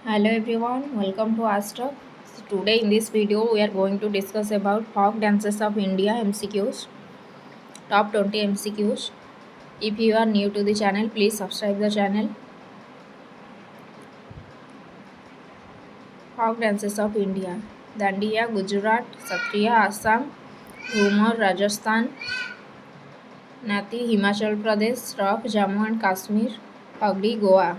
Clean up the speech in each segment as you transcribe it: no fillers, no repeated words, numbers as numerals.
Hello everyone, welcome to Ask. Today in this video we are going to discuss about folk dances of India MCQs, top 20 MCQs. If you are new to the channel, please subscribe the channel. Folk dances of India: Dandiya, Gujarat; Satriya, Assam; Ghumar, Rajasthan; Nati, Himachal Pradesh; Rock, Jammu and Kashmir; Pagdi, Goa.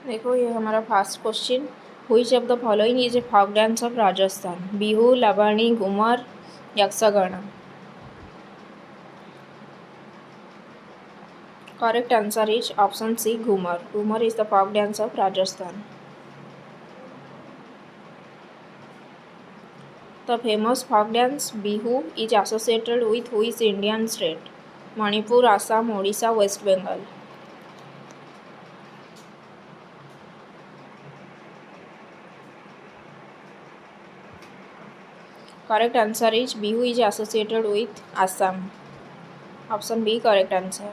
देखो ये हमारा first question, which of the following is a folk dance of Rajasthan? Bihu, Labani, Ghoomar, Yakshagana. Correct answer is option C, Ghumar. Ghumar is the folk dance of Rajasthan. The famous folk dance Bihu is associated with which Indian state? Manipur, Assam, Odisha, West Bengal. Correct answer is Bihu is associated with Assam. Option B, correct answer.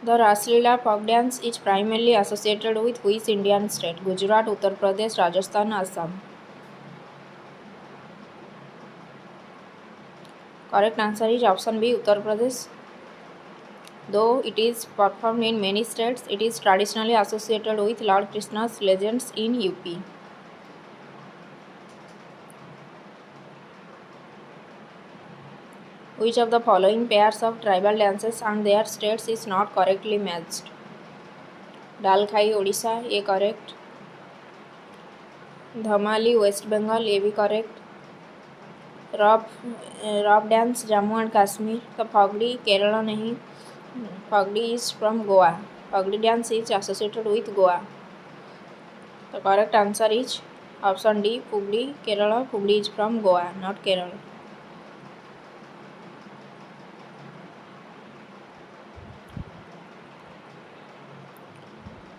The Raslila folk dance is primarily associated with which Indian state? Gujarat, Uttar Pradesh, Rajasthan, Assam. Correct answer is option B, Uttar Pradesh. Though it is performed in many states, it is traditionally associated with Lord Krishna's legends in UP. Which of the following pairs of tribal dances and their states is not correctly matched? Dalkhai, Odisha, A correct. Dhamali, West Bengal, A B correct. Rope dance, Jammu and Kashmir. The Pagdi, Kerala nahi. Pagdi is from Goa. Pagdi dance is associated with Goa. The correct answer is option D, Pugli, Kerala. Pugli is from Goa, not Kerala.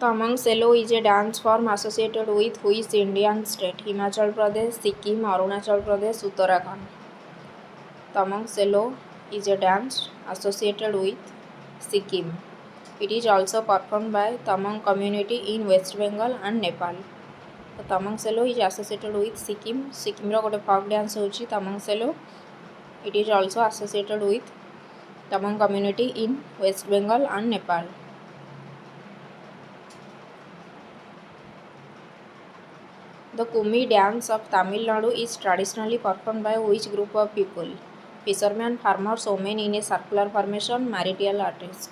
Tamang Selo is a dance form associated with which Indian state? Himachal Pradesh, Sikkim, Arunachal Pradesh, Uttarakhand. Tamang Selo is a dance associated with Sikkim. It is also performed by Tamang community in West Bengal and Nepal. The Tamang Selo is associated with Sikkim. Sikkim ro gote folk dance hochi Tamang Selo. It is also associated with Tamang community in West Bengal and Nepal. The Kumi dance of Tamil Nadu is traditionally performed by which group of people? Fishermen, farmers, women in a circular formation, martial artists.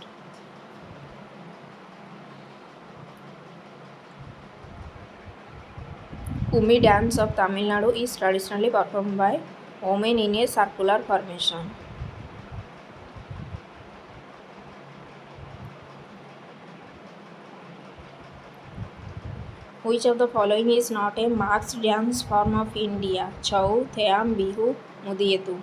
Kumi dance of Tamil Nadu is traditionally performed by women in a circular formation. Which of the following is not a marked dance form of India? Chau, Theam, Bihu, Mudietu.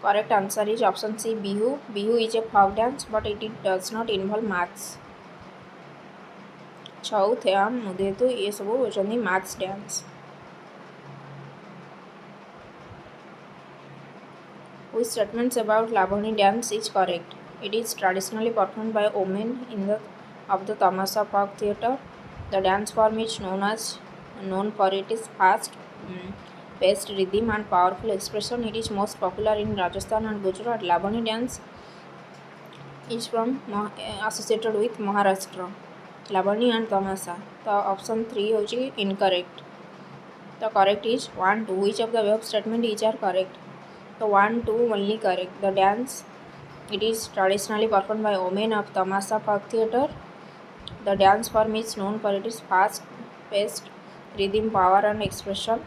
Correct answer is option C, Bihu. Bihu is a folk dance, but it does not involve marks. Chau, Theam, Mudietu ये सब होचंदी marks dance. Which statements about Lavani dance is correct? It is traditionally performed by women of the Tamasha Folk Theatre. The dance form is known for its fast paced rhythm and powerful expression. It is most popular in Rajasthan and Gujarat. Lavani dance is associated with Maharashtra. Lavani and Tamasha. The option 3 is incorrect. The correct is 1, 2. Which of the above statement is correct? The 1, 2 only correct. The dance, it is traditionally performed by women of Tamasha Folk Theatre. The dance form is known for its fast paced rhythm, power and expression.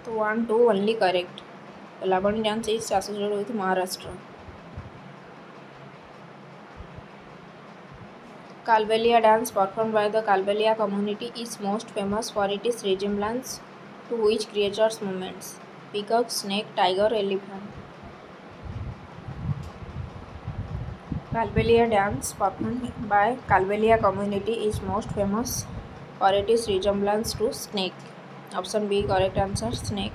So 1, 2 only correct. The Lavani dance is associated with Maharashtra. Kalbelia dance performed by the Kalbelia community is most famous for its resemblance to which creatures' movements? Peacock, snake, tiger, elephant. Kalbelia dance performed by Kalbelia community is most famous for its resemblance to snake. Option B correct answer snake.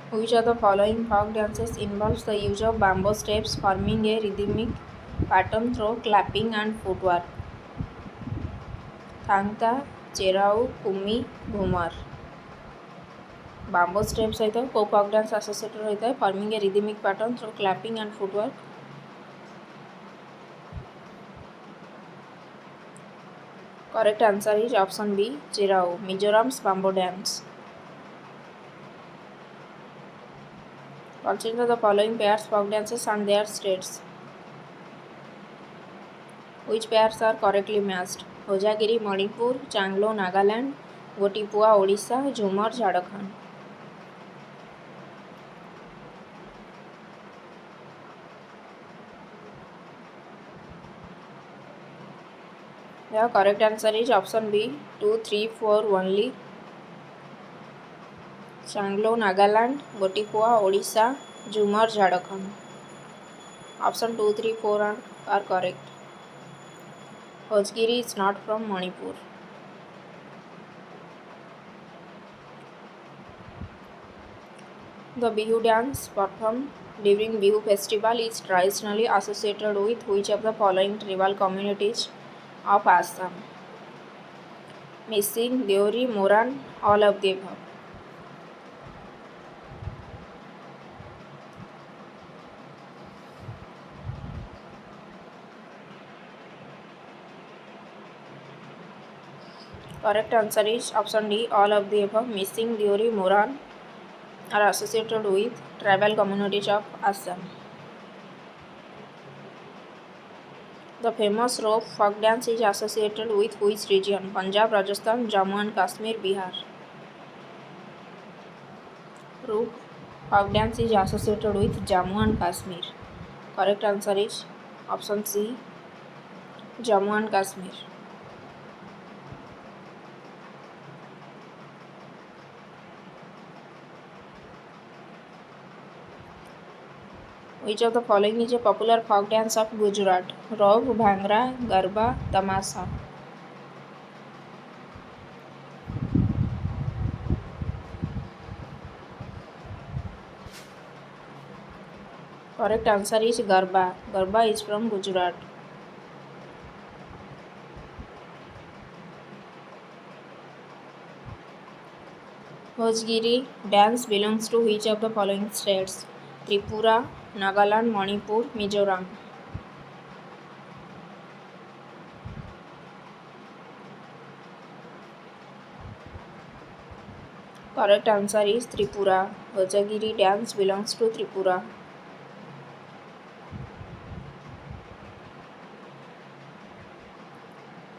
Which of the following folk dances involves the use of bamboo steps forming a rhythmic pattern through clapping and footwork? Thangta, Cherau, Kumi, Ghumar. Bamboo steps सहित को folk dance associated होता है forming a rhythmic pattern through clapping and footwork? Correct answer is option B, Cherau, Mizoram's bamboo dance. Consider the following pairs folk dances and their states. Which pairs are correctly matched? Hojagiri, Manipur, Changlo, Nagaland, Gotipua, Odisha, Jhumar, Jharkhand. The correct answer is option B, 2, 3, 4 only. Changlo, Nagaland, Gotipua, Odisha, Jhumar, Jharkhand. Option 2, 3, 4 are correct. Hojagiri is not from Manipur. The Bihu dance performed during Bihu festival is traditionally associated with which of the following tribal communities of Assam? Missing, Deori, Moran, all of the above. Correct answer is option D, all of the above. Missing, Deori, Moran are associated with tribal communities of Assam. The famous rope folk dance is associated with which region? Punjab, Rajasthan, Jammu and Kashmir, Bihar. Rope folk dance is associated with Jammu and Kashmir. Correct answer is option C, Jammu and Kashmir. Which of the following is a popular folk dance of Gujarat? Rav, Bhangra, Garba, Tamasha. Correct answer is Garba. Garba is from Gujarat. Hojagiri dance belongs to which of the following states? Tripura, Nagaland, Manipur, Mizoram. Correct answer is Tripura. Hojagiri dance belongs to Tripura.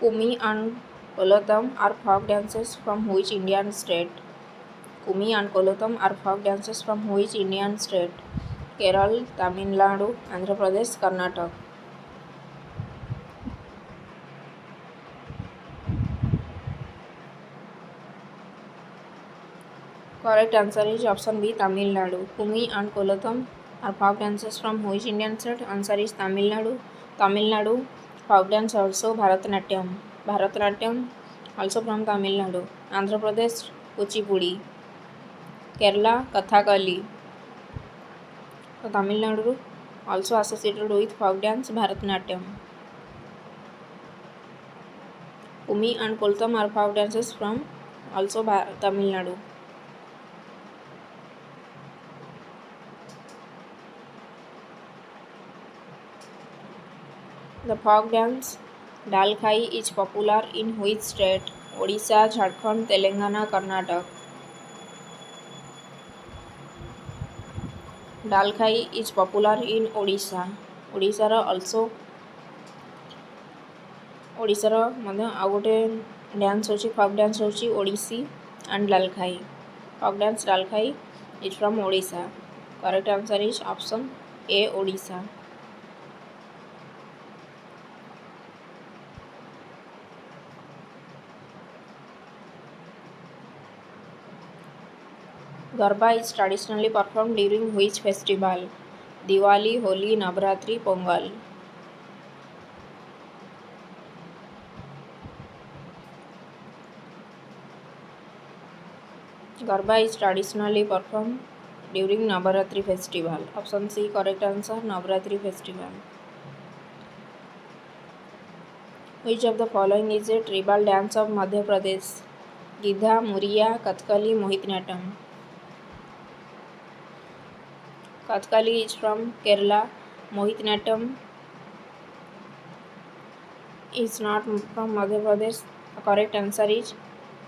Kumi and Kolatham are folk dances from which Indian state? Kumi and Kolatham are folk dances from which Indian state? Kerala, Tamil Nadu, Andhra Pradesh, Karnataka. Correct answer is option B, Tamil Nadu. Kumi and Kolatham are folk dances from which Indian state? Answer is Tamil Nadu. Tamil Nadu folk dance also Bharatanatyam. Bharatanatyam also from Tamil Nadu. Andhra Pradesh Kuchipudi. Kerala Kathakali. So Tamil Nadu also associated with folk dance Bharatanatyam. Kumi and Kolatham are folk dances from also Tamil Nadu. The folk dance Dalkhai is popular in which state? Odisha, Jharkhand, Telangana, Karnataka. Dalkhai is popular in Odisha. ଓଡ଼ିଶାର ମଧ୍ୟ ଆଉ ଗୋଟେ dance ହେଉଛି folk dance ହେଉଛି Odissi and Dalkhai. Folk dance Dalkhai is from Odisha. Correct answer is option A Odisha. Garba is traditionally performed during which festival? Diwali, Holi, Navratri, Pongal. Garba is traditionally performed during Navaratri festival. Option C correct answer, Navaratri festival. Which of the following is a tribal dance of Madhya Pradesh? Gidha, Muriya, Kathakali, Mohiniyattam. Kathakali is from Kerala. Mohiniyattam is not from Madhya Pradesh. The correct answer is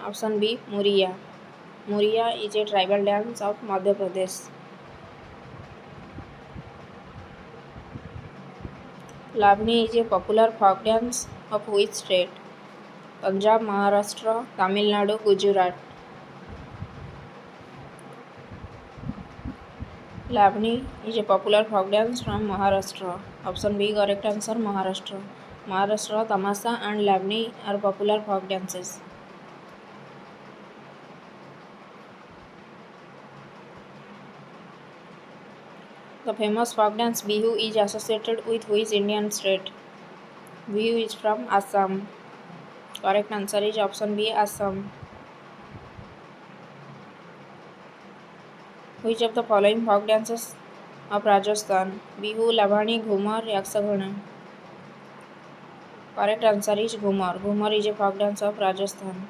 option B, Muriya. Muriya is a tribal dance of Madhya Pradesh. Lavani is a popular folk dance of which state? Punjab, Maharashtra, Tamil Nadu, Gujarat. Lavani is a popular folk dance from Maharashtra. Option B correct answer, Maharashtra. Maharashtra, Tamasa and Lavani are popular folk dances. The famous folk dance Bihu is associated with which Indian state? Bihu is from Assam. Correct answer is option B, Assam. Which of the following folk dances of Rajasthan? Bihu, Lavani, Ghumar, Yakshagana. Correct answer is Ghumar. Ghumar is a folk dance of Rajasthan.